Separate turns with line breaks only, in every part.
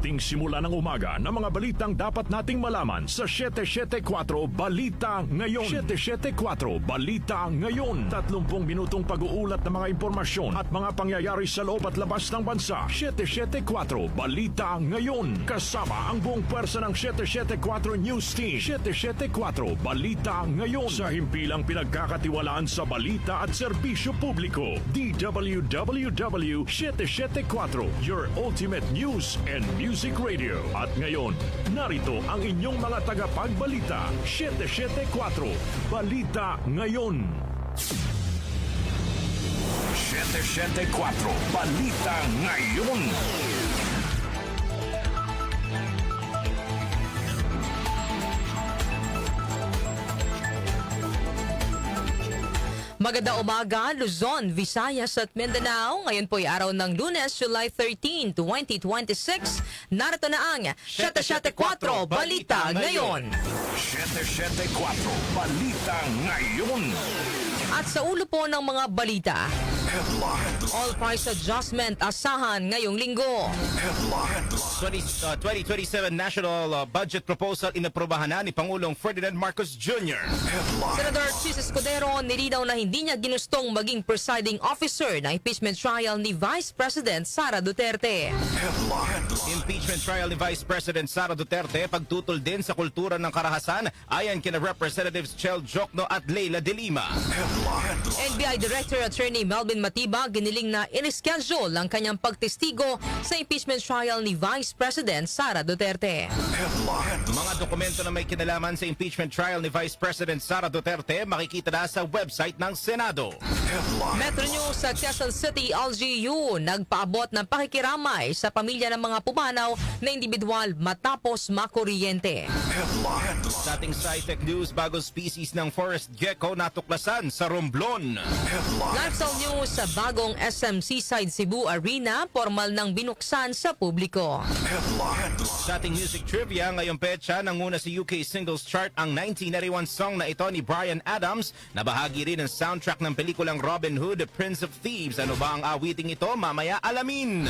ating simula ng umaga ng mga balitang dapat nating malaman sa 774 Balita Ngayon. 774 Balita Ngayon. 30 minutong pag-uulat ng mga impormasyon at mga pangyayari sa loob at labas ng bansa. 774 Balita Ngayon. Kasama ang buong pwersa ng 774 News Team. 774 Balita Ngayon. Sa himpilang pinagkakatiwalaan sa balita at serbisyo publiko. DWWW 774, your ultimate news and music radio. At ngayon, narito ang inyong mga tagapagbalita. 774 Balita Ngayon. 774 Balita Ngayon.
Magandang umaga, Luzon, Visayas at Mindanao. Ngayon po ay araw ng Lunes, July 13, 2026. Narito na ang 774 Balita Ngayon.
774 Balita Ngayon.
At sa ulo po ng mga balita, all price adjustment asahan ngayong linggo.
2027 National Budget Proposal inaprobahan na ni Pangulong Ferdinand Marcos Jr.
Senador Chis Escudero nilinaw na hindi niya ginustong maging presiding officer ng impeachment trial ni Vice President Sara Duterte.
Impeachment trial ni Vice President Sara Duterte pagtutol din sa kultura ng karahasan ayon kina Representatives Chel Jokno at Leila De Lima.
NBI Director Attorney Melvin Matiba giniling na in-schedule ang kanyang pagtestigo sa impeachment trial ni Vice President Sara Duterte.
Mga dokumento na may kinalaman sa impeachment trial ni Vice President Sara Duterte makikita na sa website ng Senado.
Metro News sa Quezon City, LGU nagpaabot ng pakikiramay sa pamilya ng mga pumanaw na individual matapos makuryente.
Sa ating SciTech News, bagong species ng forest gecko natuklasan sa Romblon.
Lifestyle News sa bagong SM Seaside Cebu Arena, formal nang binuksan sa publiko.
Sa ating music trivia, ngayong petsa nanguna sa UK Singles Chart ang 1991 song na ito ni Bryan Adams na bahagi rin ng soundtrack ng pelikulang Robin Hood, Prince of Thieves. Ano ba ang awiting ito? Mamaya alamin.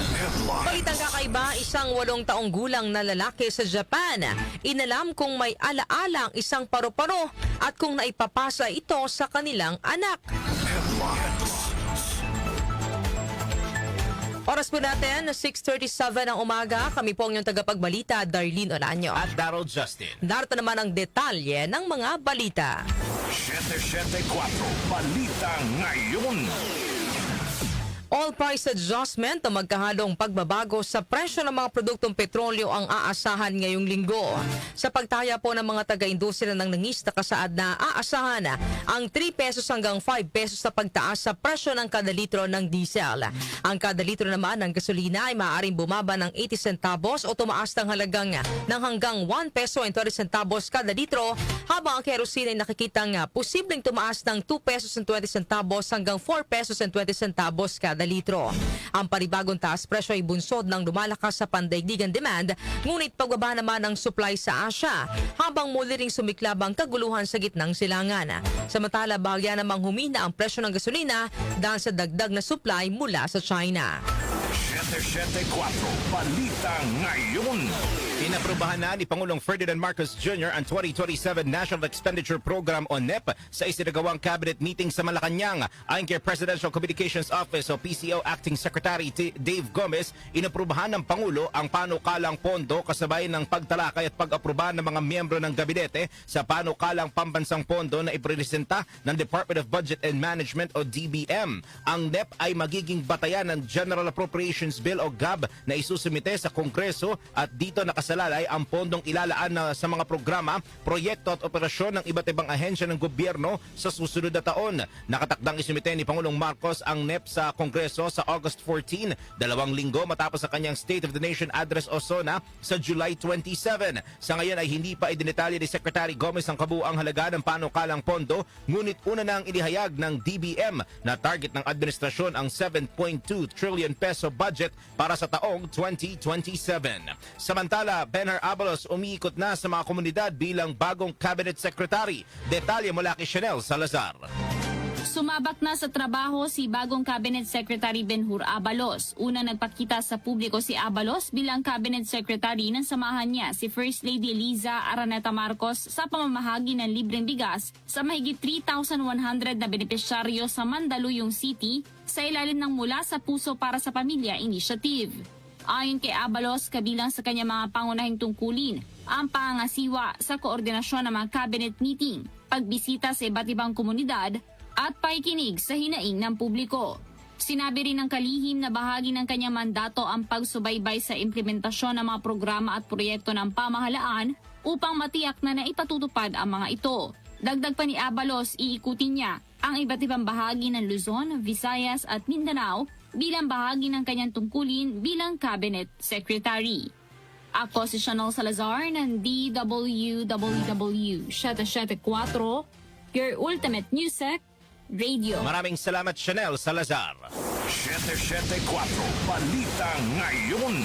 Balitang kakaiba, isang 8 taong gulang na lalaki sa Japan. Inalam kung may alaala ang isang paru-paro at kung naipapasa ito sa kanilang anak. Oras po natin, 6:37 ang umaga. Kami po ang inyong tagapagbalita, Darlene Olanyo.
At Daryl Justin.
Narito naman ang detalye ng mga balita.
774 Balita Ngayon.
All price adjustment o magkahalong pagbabago sa presyo ng mga produktong petrolyo ang aasahan ngayong linggo. Sa pagtaya po ng mga taga-industriya ng langis na kasaad na aasahan ang 3 pesos hanggang 5 pesos sa pagtaas sa presyo ng kada litro ng diesel. Ang kada litro naman ng gasolina ay maaaring bumaba ng 80 centavos o tumaas ng halagang ng hanggang 1 peso and 20 centavos kada litro, habang ang kerosene ay nakikitang posibleng tumaas ng 2 pesos and 20 centavos hanggang 4 pesos and 20 centavos kada litro. Ang panibagong taas presyo ay bunsod ng lumalakas sa pandaigdigan demand, ngunit pagbaba naman ng supply sa Asia, habang muli ring sumiklab ang kaguluhan sa gitnang silangan. Samantala, bahagya namang humina ang presyo ng gasolina dahil sa dagdag na supply mula sa China.
774 Balita Ngayon.
Inaprobahan na ni Pangulong Ferdinand Marcos Jr. ang 2027 National Expenditure Program o NEP sa isinagawang cabinet meeting sa Malacanang. Ayon kay Presidential Communications Office o PCO Acting Secretary Dave Gomez, inaprobahan ng Pangulo ang panukalang pondo kasabay ng pagtalakay at pag-aproba ng mga miyembro ng gabinete sa panukalang pambansang pondo na ipresenta ng Department of Budget and Management o DBM. Ang NEP ay magiging batayan ng General Appropriations Bill o GAB na isusumite sa Kongreso, at dito nakasalalay ang pondong ilalaan sa mga programa, proyekto at operasyon ng iba't ibang ahensya ng gobyerno sa susunod na taon. Nakatakdang isumite ni Pangulong Marcos ang NEP sa Kongreso sa August 14, 2 linggo matapos sa kanyang State of the Nation Address o SONA sa July 27. Sa ngayon ay hindi pa idinetalye ni Secretary Gomez ang kabuuang halaga ng panukalang pondo, ngunit una nang inihayag ng DBM na target ng administrasyon ang 7.2 trillion peso budget para sa taong 2027. Samantala, Benhar Abalos umiikot na sa mga komunidad bilang bagong cabinet secretary. Detalye mula kay Chanel Salazar.
Sumabak na sa trabaho si bagong Cabinet Secretary Benhur Abalos. Unang nagpakita sa publiko si Abalos bilang Cabinet Secretary ng samahan niya si First Lady Liza Araneta Marcos sa pamamahagi ng libreng bigas sa mahigit 3,100 na benepisyaryo sa Mandaluyong City sa ilalim ng Mula sa Puso para sa Pamilya Initiative. Ayon kay Abalos, kabilang sa kanyang mga pangunahing tungkulin ang pangangasiwa sa koordinasyon ng mga cabinet meeting, pagbisita sa iba't ibang komunidad, at pakikinig sa hinaing ng publiko. Sinabi rin ng kalihim na bahagi ng kanyang mandato ang pagsubaybay sa implementasyon ng mga programa at proyekto ng pamahalaan upang matiyak na naipatutupad ang mga ito. Dagdag pa ni Abalos, iikutin niya ang iba't ibang bahagi ng Luzon, Visayas at Mindanao bilang bahagi ng kanyang tungkulin bilang Cabinet Secretary. Ako si Chanel Salazar ng DWWW 774, your ultimate music radio.
Maraming salamat, Chanel Salazar.
774 Balita Ngayon.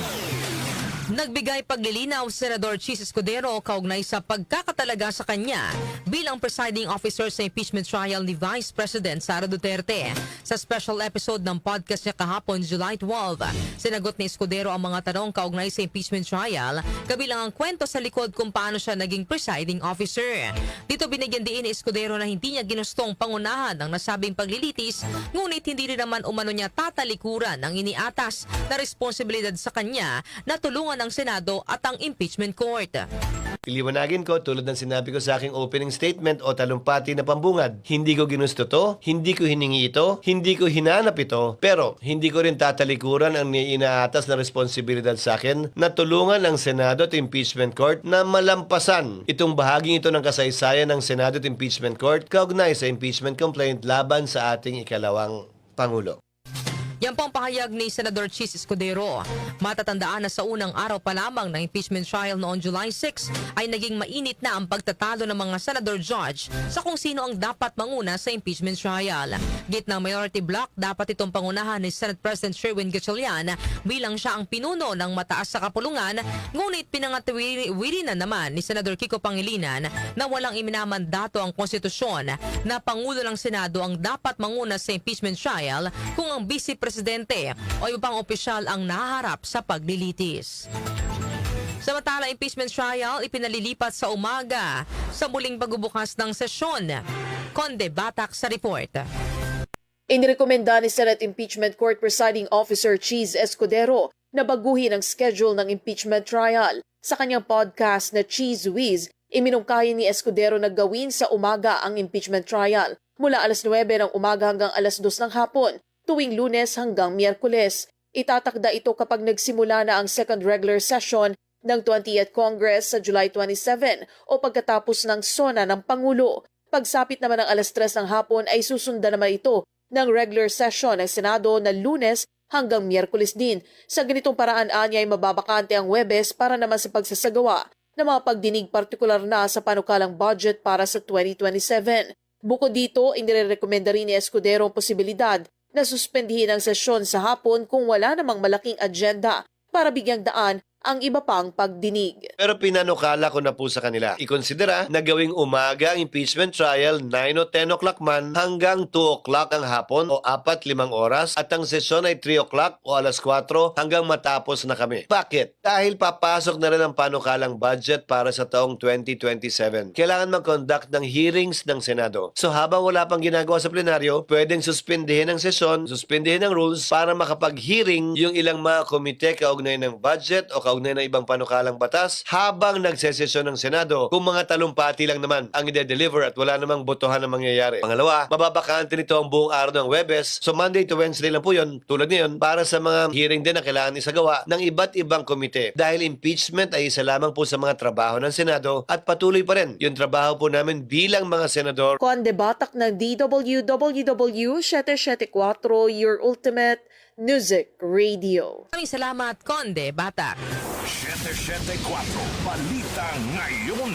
Nagbigay paglilinaw si Senador Chis Escudero kaugnay sa pagkakatalaga sa kanya bilang presiding officer sa impeachment trial ni Vice President Sara Duterte. Sa special episode ng podcast niya kahapon, July 12, sinagot ni Escudero ang mga tanong kaugnay sa impeachment trial, kabilang ang kwento sa likod kung paano siya naging presiding officer. Dito binigyan diin ni Escudero na hindi niya ginustong pangunahan ng nasabing paglilitis, ngunit hindi rin naman umano niya tatalikuran ang iniatas na responsibilidad sa kanya na tulungan ng Senado at ang impeachment court.
Iliwanagin ko tulad ng sinabi ko sa aking opening statement o talumpati na pambungad. Hindi ko ginusto to, hindi ko hiningi ito, hindi ko hinanap ito, pero hindi ko rin tatalikuran ang inaatas na responsibilidad sa akin na tulungan ang Senado at Impeachment Court na malampasan itong bahaging ito ng kasaysayan ng Senado at Impeachment Court kaugnay sa impeachment complaint laban sa ating ikalawang Pangulo.
Yan po ang pahayag ni Senador Chis Escudero. Matatandaan na sa unang araw pa lamang ng impeachment trial noong July 6 ay naging mainit na ang pagtatalo ng mga senador judge sa kung sino ang dapat manguna sa impeachment trial. Gitna ng majority block, dapat itong pangunahan ni Senate President Sherwin Gatchalian bilang siya ang pinuno ng mataas sa kapulungan, ngunit pinangatiwiri na naman ni Senador Kiko Pangilinan na walang iminamandato ang konstitusyon na Pangulo ng Senado ang dapat manguna sa impeachment trial kung ang Vice Presidente o ibang opisyal ang nahaharap sa paglilitis. Samantala, impeachment trial ipinalilipat sa umaga sa muling pagbubukas ng sesyon. Conde Batak sa report.
Inirekomenda ni Senate Impeachment Court Presiding Officer Chis Escudero na baguhin ang schedule ng impeachment trial. Sa kanyang podcast na Cheese Whiz, iminungkahi ni Escudero na gawin sa umaga ang impeachment trial mula alas 9 ng umaga hanggang alas 2 ng hapon, tuwing Lunes hanggang Miyerkules. Itatakda ito kapag nagsimula na ang second regular session ng 20th Congress sa July 27 o pagkatapos ng SONA ng Pangulo. Pagsapit naman ng alas 3 ng hapon ay susundan naman ito ng regular session ng Senado na Lunes hanggang Miyerkules din. Sa ganitong paraan anya ay mababakante ang Huwebes para naman sa pagsasagawa ng mga pagdinig partikular na sa panukalang budget para sa 2027. Bukod dito, inirekomenda rin ni Escudero ang posibilidad na suspendihin ang sesyon sa hapon kung wala namang malaking agenda para bigyang daan ang iba pang pagdinig.
Pero pinanukala ko na po sa kanila. Ikonsidera na gawing umaga ang impeachment trial 9 o 10 o'clock man hanggang 2 o'clock ang hapon o 4-5 oras at ang sesyon ay 3 o'clock o alas 4 hanggang matapos na kami. Bakit? Dahil papasok na rin ang panukalang budget para sa taong 2027. Kailangan mag-conduct ng hearings ng Senado. So habang wala pang ginagawa sa plenaryo, pwedeng suspindihin ang sesyon, suspindihin ang rules para makapag-hearing yung ilang mga komite kaugnay ng budget o kaugnay ng ibang panukalang batas habang nagsesesyon ng Senado kung mga talumpati lang naman ang ide-deliver at wala namang botohan na mangyayari. Pangalawa, mababakante nito ang buong araw ng Huwebes. So Monday to Wednesday lang po yun, tulad niyon, para sa mga hearing din na kailangan isagawa ng iba't ibang komite. Dahil impeachment ay isa lamang po sa mga trabaho ng Senado at patuloy pa rin yung trabaho po namin bilang mga senador.
Conde Batak ng DWWW 774, your ultimate music radio.
Maraming salamat, Conde Batak.
774 Balita Ngayon.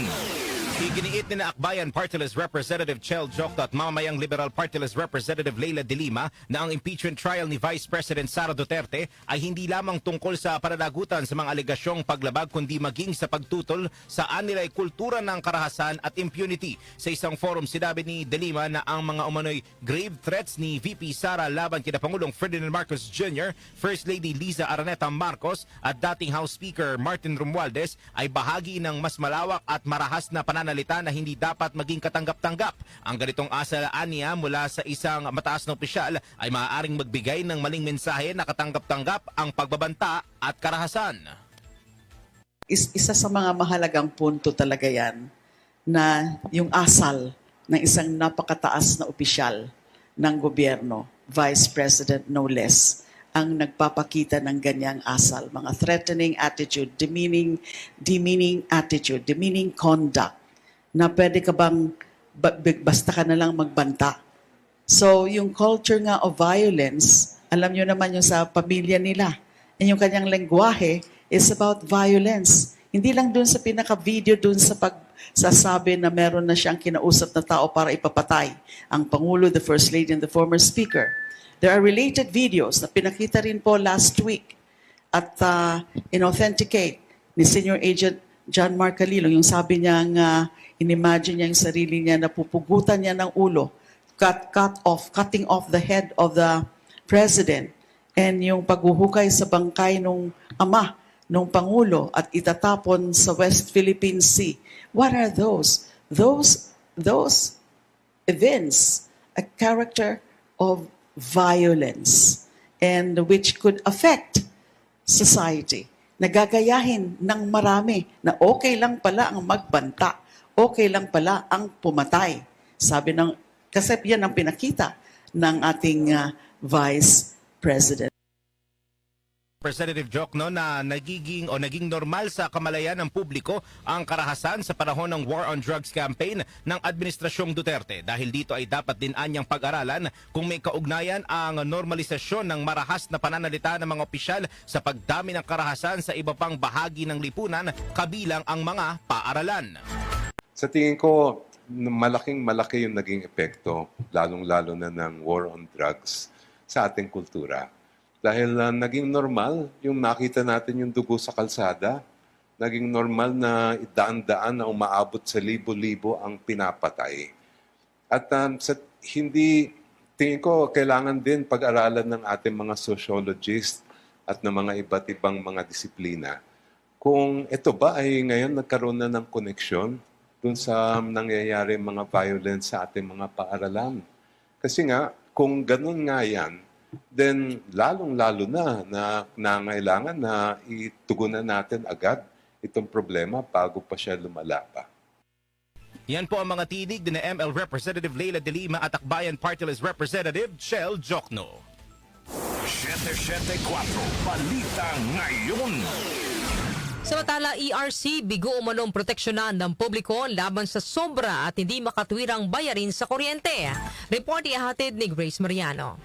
Iginiit ni na Akbayan Party List Representative Chel Jokno at mamamayang Liberal Party List Representative Leila De Lima na ang impeachment trial ni Vice President Sara Duterte ay hindi lamang tungkol sa pananagutan sa mga alegasyong paglabag kundi maging sa pagtutol sa anilay kultura ng karahasan at impunity. Sa isang forum, sinabi ni De Lima na ang mga umano'y grave threats ni VP Sara laban kina Pangulong Ferdinand Marcos Jr., First Lady Liza Araneta Marcos at dating House Speaker Martin Romualdez ay bahagi ng mas malawak at marahas na pananalita na hindi dapat maging katanggap-tanggap. Ang ganitong asalaan niya mula sa isang mataas na opisyal ay maaaring magbigay ng maling mensahe na katanggap-tanggap ang pagbabanta at karahasan.
Isa sa mga mahalagang punto talaga yan na yung asal ng isang napakataas na opisyal ng gobyerno, Vice President no less, ang nagpapakita ng ganyang asal. Mga threatening attitude, demeaning attitude, demeaning conduct, na pwede ka bang basta ka na lang magbanta. So yung culture nga of violence, alam nyo naman yung sa pamilya nila. And yung kanyang lengguwahe is about violence. Hindi lang dun sa pinaka-video, dun sa pagsasabi na meron na siyang kinausap na tao para ipapatay ang Pangulo, the First Lady, and the former Speaker. There are related videos na pinakita rin po last week at in-authenticate ni Senior Agent John Mark Calilo, yung sabi niya in-imagine niya yung sarili niya na pupugutan niya ng ulo, cutting off the head of the president, and yung paghuhukay sa bangkay nung ama nung Pangulo at itatapon sa West Philippine Sea. What are those? Those events, a character of violence, and which could affect society. Nagagayahin ng marami na okay lang pala ang magbanta, okay lang pala ang pumatay. Kasi yan ang pinakita ng ating Vice President.
Representative Jokno na naging normal sa kamalayan ng publiko ang karahasan sa panahon ng War on Drugs campaign ng Administrasyong Duterte. Dahil dito ay dapat din anyang pag-aralan kung may kaugnayan ang normalisasyon ng marahas na pananalita ng mga opisyal sa pagdami ng karahasan sa iba pang bahagi ng lipunan, kabilang ang mga paaralan.
Sa tingin ko, malaki yung naging epekto, lalong-lalo na ng War on Drugs sa ating kultura. Dahil naging normal yung nakita natin yung dugo sa kalsada, naging normal na daan-daan na umaabot sa libo-libo ang pinapatay. At tingin ko, kailangan din pag-aralan ng ating mga sociologists at ng mga iba't ibang mga disiplina kung ito ba ay ngayon nagkaroon na ng koneksyon dun sa nangyayari mga violence sa ating mga paaralan. Kasi nga, kung ganun nga yan, then lalong-lalo na nangailangan na itugunan natin agad itong problema bago pa siya lumala pa.
Yan po ang mga tinig ni ML Representative Leila De Lima at Akbayan Party List Representative Chel Jokno.
774 Balita Ngayon.
Samantala, ERC bigo umanong proteksyonan ng publiko laban sa sobra at hindi makatwirang bayarin sa kuryente. Report ihahatid ni Grace Mariano.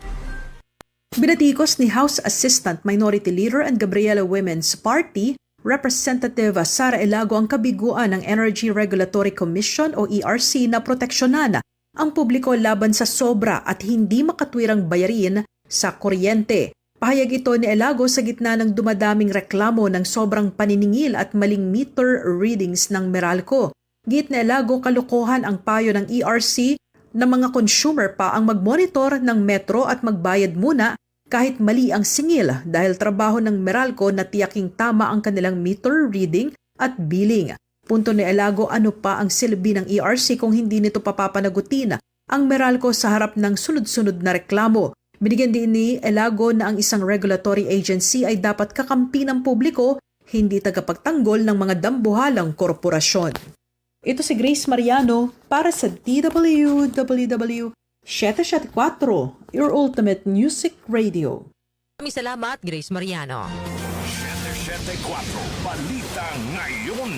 Binatikos ni House Assistant Minority Leader and Gabriela Women's Party, Representative Sara Elago ang kabiguan ng Energy Regulatory Commission o ERC na proteksyonan ang publiko laban sa sobra at hindi makatwirang bayarin sa kuryente. Pahayag ito ni Elago sa gitna ng dumadaming reklamo ng sobrang paniningil at maling meter readings ng Meralco. Git ni Elago, kalokohan ang payo ng ERC na mga consumer pa ang magmonitor ng metro at magbayad muna kahit mali ang singil dahil trabaho ng Meralco na tiyaking tama ang kanilang meter reading at billing. Punto ni Elago, ano pa ang silbi ng ERC kung hindi nito papapanagutin ang Meralco sa harap ng sunod-sunod na reklamo. Binigyan din ni Elago na ang isang regulatory agency ay dapat kakampi ng publiko, hindi tagapagtanggol ng mga dambuhalang korporasyon. Ito si Grace Mariano para sa DWWW 774, your ultimate music radio.
Maraming salamat, Grace Mariano.
774 Balita Ngayon.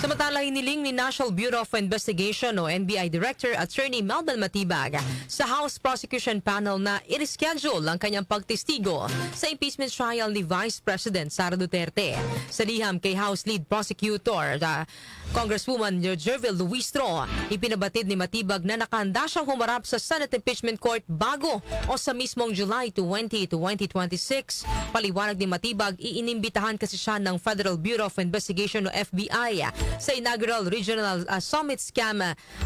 Samantala, hiniling ni National Bureau of Investigation o NBI Director Attorney Melvin Matibag sa House Prosecution Panel na i-reschedule ang kanyang pagtestigo sa impeachment trial ni Vice President Sara Duterte. Sa liham kay House Lead Prosecutor Congresswoman Jervil Luistro, ipinabatid ni Matibag na nakahanda siyang humarap sa Senate Impeachment Court bago o sa mismong July 20 to 2026. Paliwanag ni Matibag, iinimbitahan kasi siya ng Federal Bureau of Investigation o FBI sa inaugural Regional Summit Scam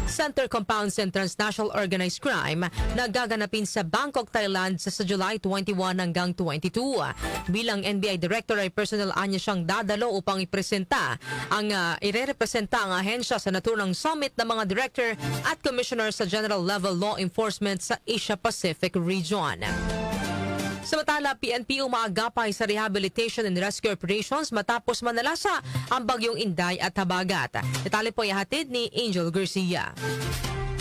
Center Compounds and Transnational Organized Crime na gaganapin sa Bangkok, Thailand sa July 21 hanggang 22. Bilang NBI Director ay personal anya siyang dadalo upang irerepresenta ang ahensya sa naturang summit ng mga Director at Commissioner sa General Level Law Enforcement sa Asia-Pacific Region. Samantala, PNP umaagapay sa rehabilitation and rescue operations matapos manalasa ang bagyong Inday at Habagat. Detalye po ihatid ni Angel Garcia.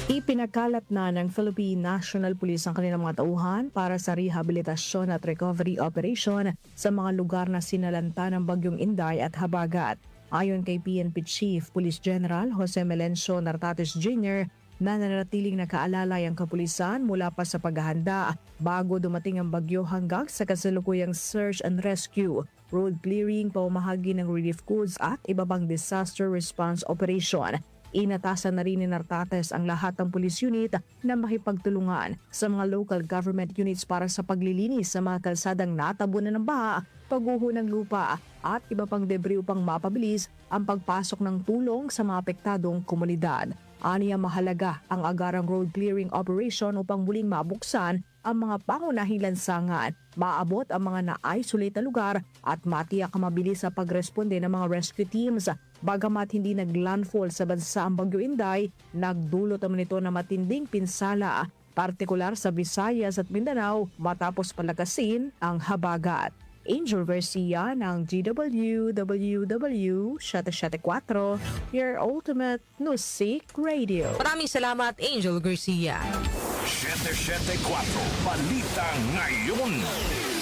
Ipinakalat na ng Philippine National Police ang kanilang mga tauhan para sa rehabilitasyon at recovery operation sa mga lugar na sinalanta ng bagyong Inday at Habagat. Ayon kay PNP Chief Police General Jose Melencio Nartates Jr., nananatiling nakaalalay ang kapulisan mula pa sa paghahanda bago dumating ang bagyo hanggang sa kasalukuyang search and rescue, road clearing, pamamahagi ng relief goods at iba pang disaster response operation. Inatasan na rin ni Nartates ang lahat ng police unit na makipagtulungan sa mga local government units para sa paglilinis sa mga kalsadang natabunan ng baha, pagguho ng lupa at iba pang debris upang mapabilis ang pagpasok ng tulong sa mga apektadong komunidad. Aniya mahalaga ang agarang road clearing operation upang muling mabuksan ang mga pangunahing lansangan, maabot ang mga na-isolate na lugar at matiyak ang mabilis sa pagresponde ng mga rescue teams. Bagamat hindi naglandfall sa bansa ang Bagyo Inday, nagdulot naman ito ng matinding pinsala, partikular sa Visayas at Mindanao matapos palagasin ang Habagat. Angel Garcia ng GWWW 774, your ultimate music radio.
Maraming salamat, Angel Garcia.
774 Balita Ngayon.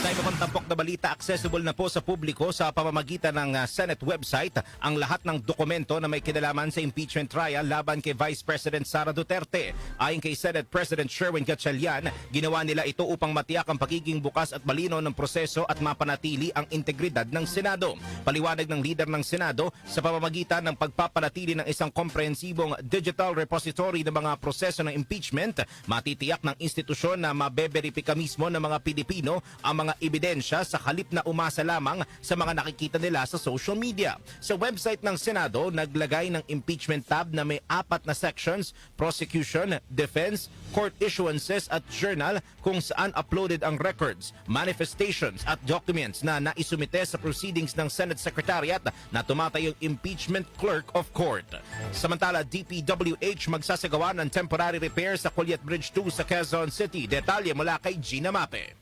Tayo pang tampok na balita, accessible na po sa publiko sa pamamagitan ng Senate website ang lahat ng dokumento na may kinalaman sa impeachment trial laban kay Vice President Sara Duterte. Ayon kay Senate President Sherwin Gatchalian, ginawa nila ito upang matiyak ang pagiging bukas at malinaw ng proseso at mapanatili ang integridad ng Senado. Paliwanag ng leader ng Senado, sa pamamagitan ng pagpapanatili ng isang komprehensibong digital repository ng mga proseso ng impeachment, matitiyak ng institusyon na mabeberipika mismo ng mga Pilipino ang mga ebidensya sa halip na umasa lamang sa mga nakikita nila sa social media. Sa website ng Senado, naglagay ng impeachment tab na may 4 na sections: prosecution, defense, court issuances at journal, kung saan uploaded ang records, manifestations at documents na naisumite sa proceedings ng Senate Secretariat na tumatayong impeachment clerk of court. Samantala, DPWH magsasagawa ng temporary repair sa Colyat Bridge 2 sa Quezon City. Detalye mula kay Gina Mape.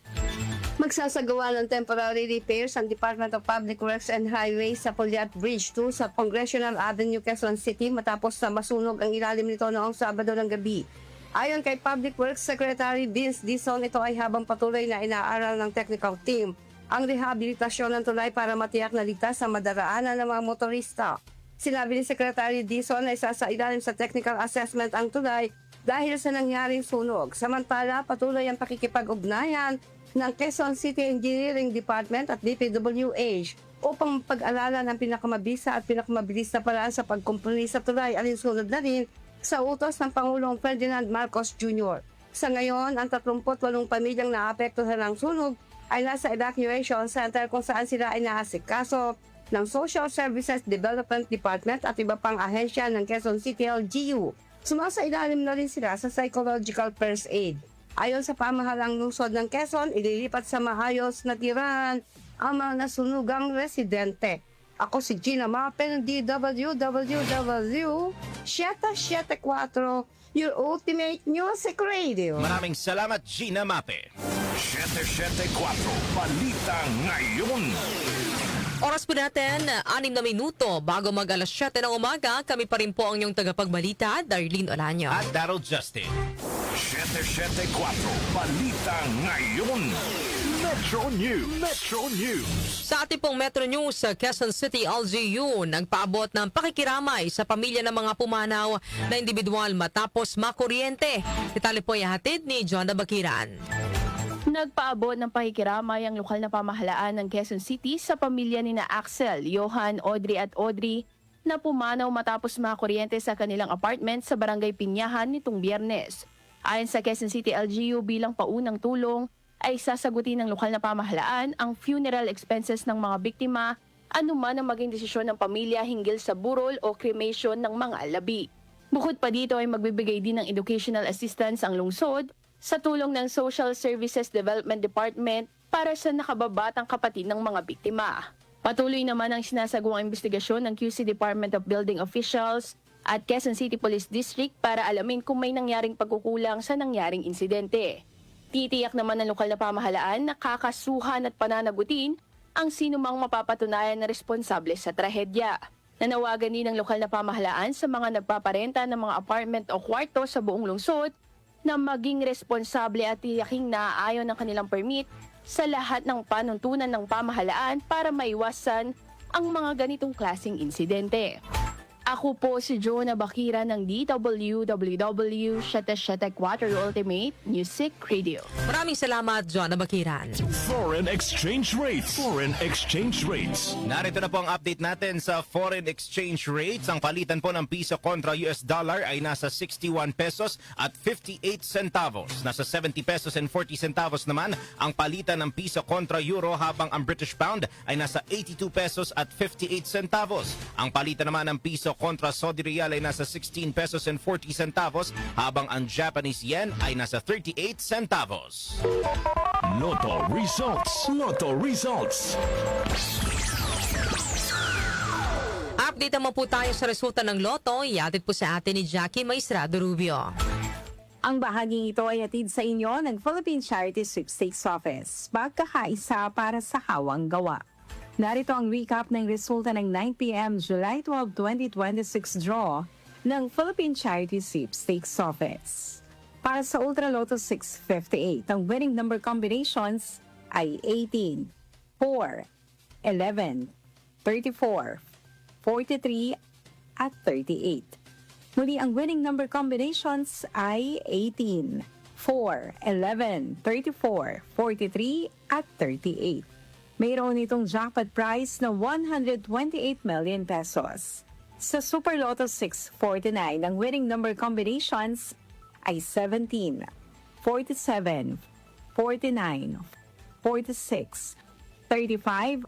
Magsasagawa ng temporary repairs ang Department of Public Works and Highways sa Colyat Bridge 2 sa Congressional Avenue, Quezon City matapos na masunog ang ilalim nito noong Sabado ng gabi. Ayon kay Public Works Secretary Vince Dizon, ito ay habang patuloy na inaaral ng technical team ang rehabilitasyon ng tulay para matiyak na ligtas sa madaraanan ng mga motorista. Sinabi ni Secretary Dizon na isa sa ilalim sa technical assessment ang tulay dahil sa nangyaring sunog. Samantala, patuloy ang pakikipag-ugnayan ng Quezon City Engineering Department at DPWH upang pag-aralan ang pinakamabisa at pinakamabilis na paraan sa pagkompromis sa tulay, alinsunod na rin sa utos ng Pangulong Ferdinand Marcos Jr. Sa ngayon, ang 38 pamilyang naapektuhan ng sunog ay nasa evacuation center kung saan sila ay naasikaso ng Social Services Development Department at iba pang ahensya ng Quezon City LGU. Sumasailalim na rin sila sa psychological first aid. Ayon sa pamahalang lungsod ng Quezon, ililipat sa maayos na tirahan ang mga nasunugang residente. Ako si Gina Mape ng DWWW 774, your ultimate music radio.
Maraming salamat, Gina Mape.
774 Balita Ngayon.
Oras po natin, 6 na minuto bago mag alas 7 ng umaga. Kami pa rin po ang inyong tagapagbalita, Darlene Olanyo.
At Daryl Justin.
774 Balita Ngayon. Metro News. Metro News.
Sa ating pong Metro News, sa Quezon City LGU, nagpaabot ng pakikiramay sa pamilya ng mga pumanaw na individual matapos makuryente. Detalye po ay hatid ni John Bakiran.
Nagpaabot ng pakikiramay ang lokal na pamahalaan ng Quezon City sa pamilya ni na Axel, Johan, Audrey at Audrey na pumanaw matapos makuryente sa kanilang apartment sa Barangay Pinyahan nitong Biyernes. Ayon sa Quezon City LGU, bilang paunang tulong ay sasagutin ng lokal na pamahalaan ang funeral expenses ng mga biktima, anuman ang maging desisyon ng pamilya hinggil sa burol o cremation ng mga labi. Bukod pa dito ay magbibigay din ng educational assistance ang lungsod sa tulong ng Social Services Development Department para sa nakababatang kapatid ng mga biktima. Patuloy naman ang sinasagawang investigasyon ng QC Department of Building Officials at Quezon City Police District para alamin kung may nangyaring pagkukulang sa nangyaring insidente. Titiyak naman ng lokal na pamahalaan na kakasuhan at pananagutin ang sinumang mapapatunayan na responsable sa trahedya. Nanawagan din ng lokal na pamahalaan sa mga nagpaparenta ng mga apartment o kwarto sa buong lungsod na maging responsable at tiyaking naaayon ng kanilang permit sa lahat ng panuntunan ng pamahalaan para maiwasan ang mga ganitong klaseng insidente. Ako po si Jonah Bakira ng DWWW 774 Ultimate Music Radio.
Maraming salamat, John Bakiran.
Foreign exchange rates. Foreign exchange rates.
Narito na po ang update natin sa foreign exchange rates. Ang palitan po ng piso kontra US dollar ay nasa 61 pesos at 58 centavos. Nasa 70 pesos and 40 centavos naman ang palitan ng piso kontra euro, habang ang British pound ay nasa 82 pesos at 58 centavos. Ang palitan naman ng piso kontra Saudi Riyal ay nasa 16 pesos and 40 centavos, habang ang Japanese yen ay nasa 38 centavos.
Lotto results. Lotto results.
Update naman po tayo sa resulta ng Lotto. Iatid po sa atin ni Jackie Maestrado Rubio.
Ang bahaging ito ay hatid sa inyo ng Philippine Charity Sweepstakes Office. Pagkakaisa para sa hawang gawa. Narito ang recap ng resulta ng 9 p.m. July 12, 2026 draw ng Philippine Charity Sweepstakes Office. Para sa Ultra Lotto 658, ang winning number combinations ay 18, 4, 11, 34, 43, at 38. Muli ang winning number combinations ay 18, 4, 11, 34, 43, at 38. Mayroon itong jackpot prize na 128 million pesos. Sa Super Lotto 649, ang winning number combinations ay 17, 47, 49, 46, 35,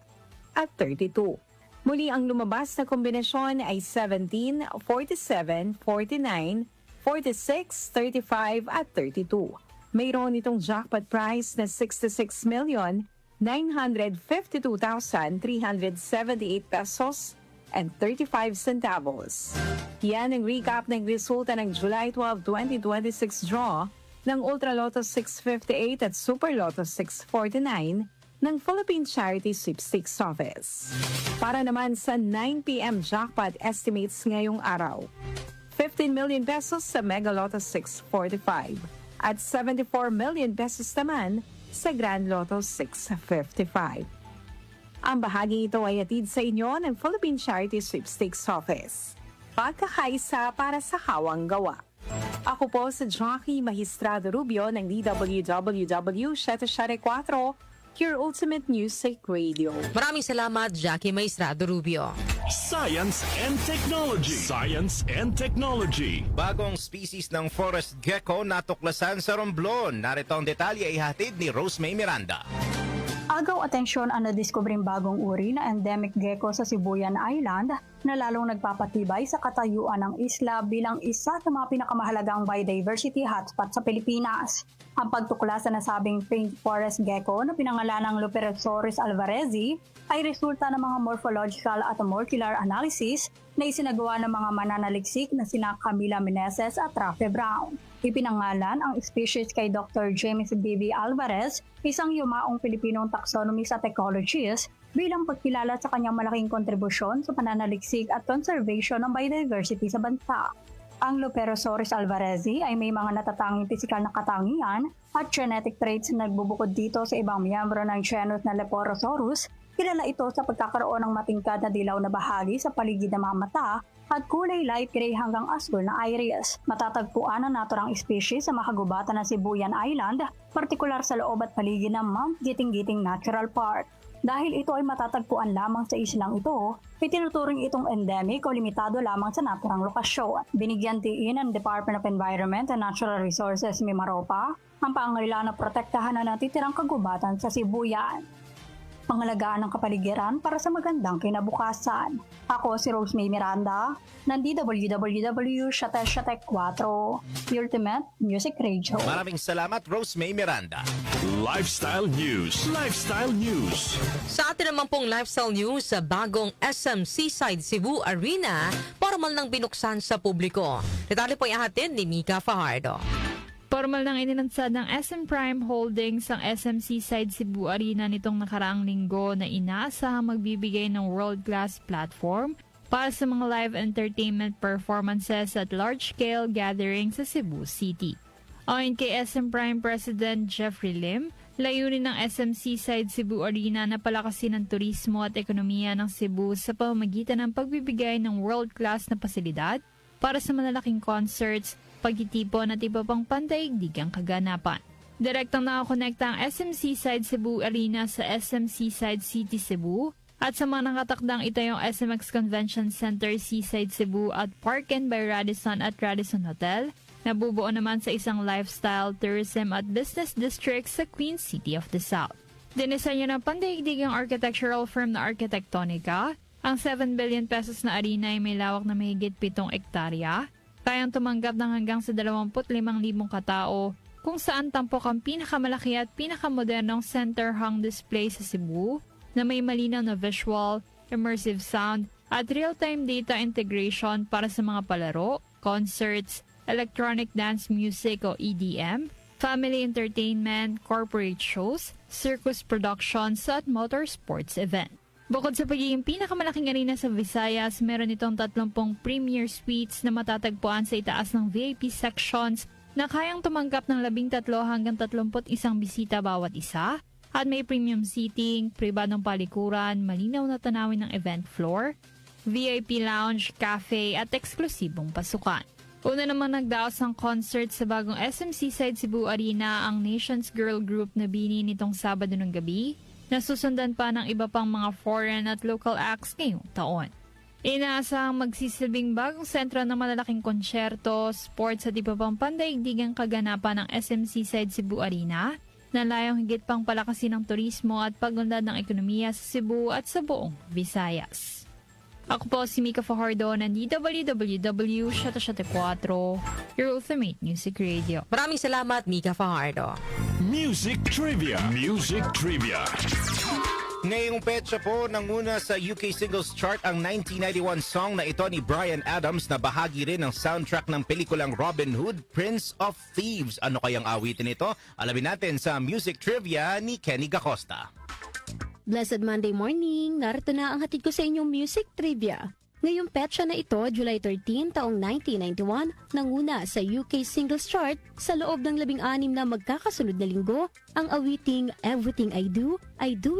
at 32. Muli ang lumabas na kombinasyon ay 17, 47, 49, 46, 35, at 32. Mayroon itong jackpot prize na 66,952,378 pesos and 35 centavos. Yan ang recap ng resulta ng July 12, 2026 draw ng Ultra Lotto 658 at Super Lotto 649 ng Philippine Charity Sweepstakes Office. Para naman sa 9 p.m. jackpot estimates ngayong araw, 15 million pesos sa Mega Lotto 645 at 74 million pesos naman sa Grand Lotto 655. Ang bahagi ito ay hatid sa inyo ng Philippine Charity Sweepstakes Office. Pagkakaisa para sa hawang gawa. Ako po si Jackie Maestrado Rubio ng DWWW 774, your ultimate music radio.
Maraming salamat, Jackie Maestrado Rubio.
Science and Technology. Science and Technology.
Bagong species ng forest gecko natuklasan sa Romblon. Narito ang detalye ay hatid ni Rosemay Miranda.
Agaw atensyon ang nadiskubring bagong uri na endemic gecko sa Sibuyan Island na lalong nagpapatibay sa katayuan ng isla bilang isa sa mga pinakamahalagang biodiversity hotspot sa Pilipinas. Ang pagtuklas sa nasabing pink forest gecko na pinangalanang Luperosaurus alvarezi ay resulta ng mga morphological at molecular analysis na isinagawa ng mga mananaliksik na sina Camila Meneses at Rafe Brown. Ipinangalan ang species kay Dr. James B.B. Alvarez, isang yumaong Pilipinong taxonomist at ecologist, bilang pagkilala sa kanyang malaking kontribusyon sa pananaliksik at conservation ng biodiversity sa bansa. Ang Luperosaurus alvarezi ay may mga natatanging pisikal na katangian at genetic traits na nagbubukod dito sa ibang miyembro ng genus na Leporosaurus. Kilala ito sa pagkakaroon ng matingkad na dilaw na bahagi sa paligid ng mga mata at kulay light gray hanggang asul na iris. Matatagpuan ang naturang species sa makagubatan ng Sibuyan Island, partikular sa loob at paligid ng Mount Giting-Giting Natural Park. Dahil ito ay matatagpuan lamang sa islang ito, itinuturing itong endemic o limitado lamang sa naturang lokasyon. Binigyan diin ng Department of Environment and Natural Resources Mimaropa ang pangailangan na protektahan ang natitirang kagubatan sa Sibuyan. Pangalagaan ng kapaligiran para sa magandang kinabukasan. Ako si Rosemary Miranda ng DWWW Shate 4, Ultimate Music Radio.
Maraming salamat, Rosemary Miranda.
Lifestyle News. Lifestyle News.
Sa atin naman pong lifestyle news, sa bagong SM Seaside Cebu Arena, formal nang binuksan sa publiko. Detalye po ihahatid ni Mika Fajardo.
Formal nang ininansad ng SM Prime Holdings ang SM Seaside Cebu Arena nitong nakaraang linggo na inaasahang magbibigay ng world-class platform para sa mga live entertainment performances at large-scale gatherings sa Cebu City. Ayon kay SM Prime President Jeffrey Lim, layunin ng SM Seaside Cebu Arena na palakasin ang turismo at ekonomiya ng Cebu sa pamamagitan ng pagbibigay ng world-class na pasilidad para sa malalaking concerts, pagtitipon at iba pang pandaigdigang kaganapan. Direktang nakakonekta ang SM Seaside Cebu Arena sa SM Seaside City Cebu at sa mga nakatakdang itayong SMX Convention Center Seaside Cebu at Park & by Radisson at Radisson Hotel, nabubuo naman sa isang lifestyle, tourism at business district sa Queen City of the South. Dinisenyo ng pandaigdigang architectural firm na Arquitectonica, ang 7 billion pesos na arena ay may lawak na mahigit 7 ektarya, kayang tumanggap ng hanggang sa 25,000 katao, kung saan tampok ang pinakamalaki at pinakamodernong center-hung display sa Cebu na may malinaw na visual, immersive sound at real-time data integration para sa mga palaro, concerts, electronic dance music o EDM, family entertainment, corporate shows, circus productions at motorsports event. Bukod sa pagiging pinakamalaking arena sa Visayas, meron itong 30 premier suites na matatagpuan sa itaas ng VIP sections na kayang tumanggap ng 13 hanggang 31 bisita bawat isa at may premium seating, pribadong palikuran, malinaw na tanawin ng event floor, VIP lounge, cafe at eksklusibong pasukan. Una namang nagdaos ng concert sa bagong SM Seaside Cebu Arena ang Nations Girl Group na Bini nitong Sabado ng gabi, nasusundan pa ng iba pang mga foreign at local acts ngayong taon. Inaasahang magsisilbing bagong sentro ng malalaking konsyerto, sports at iba pang pandaigdigang kaganapan ng SM Seaside Cebu Arena na layong higit pang palakasin ng turismo at pagunlad ng ekonomiya sa Cebu at sa buong Visayas. Ako po si Mika Fajardo ng DWWW Shate 4, your ultimate music radio.
Maraming salamat, Mika Fajardo.
Music Trivia. Music Trivia.
Ngayong petsa po, nanguna sa UK Singles Chart ang 1991 song na ito ni Bryan Adams na bahagi rin ng soundtrack ng pelikulang Robin Hood, Prince of Thieves. Ano kayang awitin ito? Alamin natin sa Music Trivia ni Kenny Gacosta.
Blessed Monday morning! Narito na ang hatid ko sa inyong Music Trivia. Ngayong petsa na ito, July 13, taong 1991, nanguna sa UK Singles Chart sa loob ng 16 na magkakasunod na linggo ang awiting Everything I Do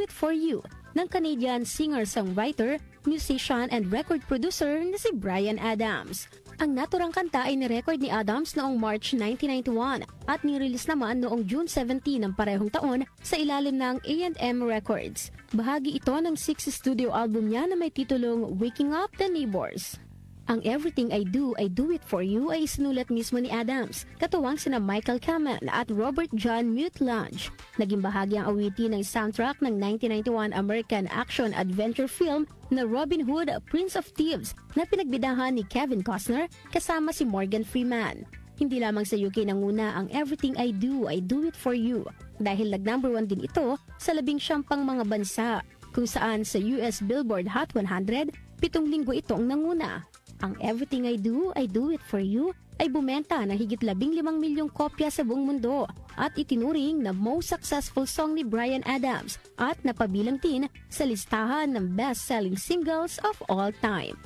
It For You ng Canadian singer-songwriter, musician and record producer na si Bryan Adams. Ang naturang kanta ay nirecord ni Adams noong March 1991 at nirelease naman noong June 17 ng parehong taon sa ilalim ng A&M Records. Bahagi ito ng 6th studio album niya na may titulong Waking Up the Neighbors. Ang Everything I Do It For You ay isinulat mismo ni Adams, katuwang sina Michael Kamen at Robert John Mutelange. Naging bahagi ang awitin ng soundtrack ng 1991 American action-adventure film na Robin Hood, Prince of Thieves na pinagbidahan ni Kevin Costner kasama si Morgan Freeman. Hindi lamang sa UK nanguna ang Everything I Do It For You dahil nag-number 1 din ito sa 19 pang mga bansa, kung saan sa US Billboard Hot 100, 7 linggo itong nanguna. Ang Everything I Do It For You ay bumenta ng higit 15 milyong kopya sa buong mundo at itinuring na most successful song ni Bryan Adams at napabilang din sa listahan ng best-selling singles of all time.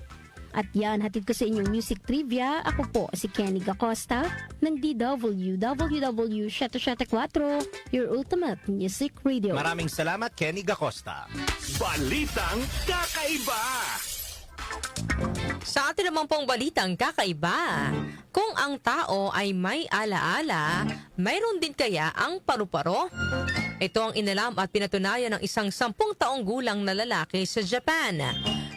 At yan, hatid ko sa inyong music trivia. Ako po si Kenny Gacosta ng DWWW 774, your ultimate music radio.
Maraming salamat, Kenny Gacosta.
Balitang Kakaiba!
Sa atin naman pong balitang kakaiba, kung ang tao ay may alaala, mayroon din kaya ang paru-paro? Ito ang inalam at pinatunayan ng isang 10 taong gulang na lalaki sa Japan.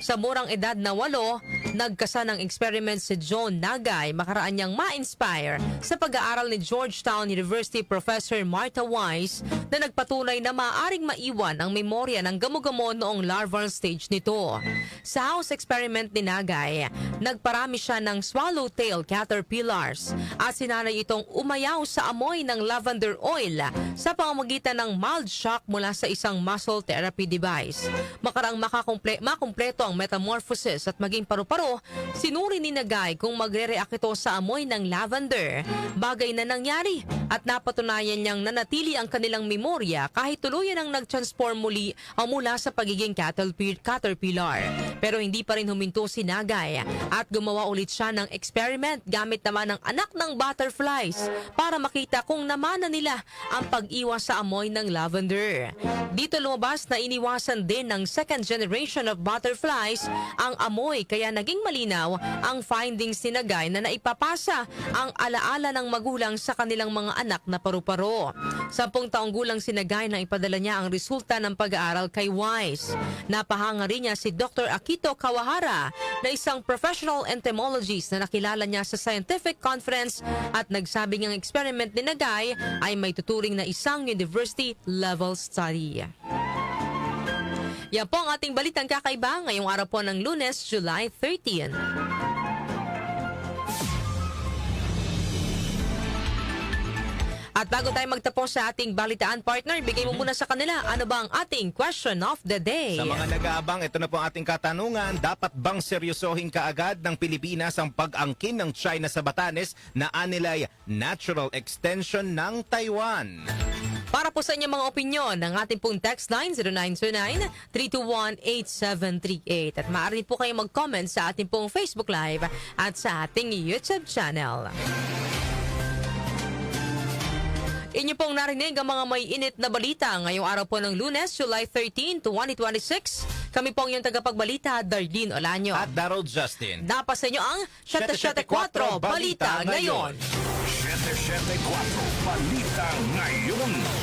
Sa murang edad na 8, nagkasa ng experiment si John Nagay makaraan niyang ma-inspire sa pag-aaral ni Georgetown University Professor Martha Weiss na nagpatunay na maaaring maiwan ang memorya ng gamo-gamo noong larval stage nito. Sa house experiment ni Nagay, nagparami siya ng swallowtail caterpillars at sinanay itong umayaw sa amoy ng lavender oil sa pamamagitan ng mild shock mula sa isang muscle therapy device. Makarang makumpleto ang metamorphosis at maging paru-paro, sinuri ni Nagay kung magre-react ito sa amoy ng lavender. Bagay na nangyari at napatunayan niyang nanatili ang kanilang memorya kahit tuluyan ang nag-transform muli mula sa pagiging caterpillar. Pero hindi pa rin huminto si Nagay at gumawa ulit siya ng experiment gamit naman ng anak ng butterflies para makita kung namana nila ang pag-iwas sa amoy ng lavender. Dito lumabas na iniwasan din ng second generation of butterflies ang amoy kaya naging malinaw ang findings ni Nagay na naipapasa ang alaala ng magulang sa kanilang mga anak na paru-paro. 10 taong gulang si Nagay nang ipadala niya ang resulta ng pag-aaral kay Weiss. Napahanga rin niya si Dr. Akito Kawahara na isang professional entomologist na nakilala niya sa scientific conference at nagsabing ang experiment ni Nagay ay may tuturing na isang university-level study. Yan po ang ating balitang kakaiba ngayong araw po ng Lunes, July 13. At bago tayo magtapos sa ating balitaan, partner, bigay mo muna sa kanila ano ba ang ating question of the day.
Sa mga nag-aabang, ito na po ang ating katanungan. Dapat bang seryosohin kaagad ng Pilipinas ang pag-angkin ng China sa Batanes na anilay natural extension ng Taiwan?
Para po sa inyong mga opinyon, ang ating pong text line 0929-321-8738. At maaari po kayong mag-comment sa ating pong Facebook Live at sa ating YouTube channel. Inyo pong narinig ang mga may init na balita ngayong araw po ng Lunes, July 13, 2026. Kami pong yung tagapagbalita, Darlene Olanyo.
At Darrell Justin.
Dapat sa inyo ang 774 Balita Ngayon.
774 Balita Ngayon.